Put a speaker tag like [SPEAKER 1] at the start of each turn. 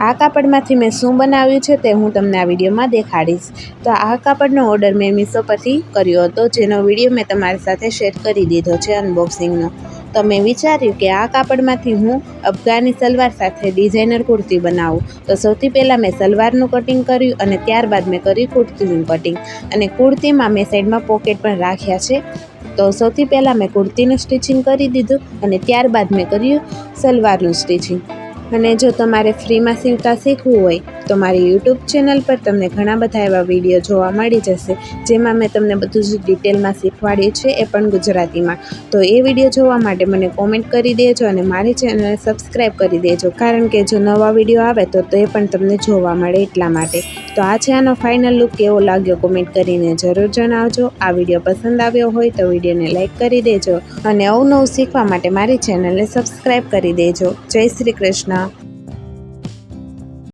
[SPEAKER 1] આ કાપડમાંથી મેં શું બનાવ્યું છે તે હું તમને આ વિડીયોમાં દેખાડીશ। તો આ કાપડનો ઓર્ડર મેં મીશો પરથી કર્યો હતો, જેનો વિડીયો મેં તમારી સાથે શેર કરી દીધો છે અનબોક્સિંગનો। તો મેં વિચાર્યું કે આ કાપડમાંથી હું અફઘાની સલવાર સાથે ડિઝાઇનર કુર્તી બનાવું। તો સૌથી પહેલાં મેં સલવારનું કટિંગ કર્યું અને ત્યારબાદ મેં કર્યું કુર્તીનું કટિંગ, અને કુર્તીમાં મેં સાઈડમાં પોકેટ પણ રાખ્યા છે। તો સૌથી પહેલાં મેં કુર્તીનું સ્ટિચિંગ કરી દીધું અને ત્યારબાદ મેં કર્યું સલવારનું સ્ટિચિંગ। અને જો તમારે ફ્રીમાં સીવતા શીખવું હોય તો મારી યુટ્યુબ ચેનલ પર તમને ઘણા બધા એવા વિડીયો જોવા મળી જશે, જેમાં મેં તમને બધું જ ડિટેલમાં શીખવાડ્યું છે, એ પણ ગુજરાતીમાં। તો એ વિડીયો જોવા માટે મને કોમેન્ટ કરી દેજો અને મારી ચેનલને સબસ્ક્રાઈબ કરી દેજો, કારણ કે જો નવા વિડીયો આવે તો એ પણ તમને જોવા મળે એટલા માટે। તો આ છે આનો ફાઇનલ લુક, કેવો લાગ્યો કોમેન્ટ કરીને જરૂર જણાવજો। આ વિડીયો પસંદ આવ્યો હોય તો વિડીયોને લાઇક કરી દેજો અને અવનવું શીખવા માટે મારી ચેનલને સબસ્ક્રાઈબ કરી દેજો। જય શ્રી કૃષ્ણ।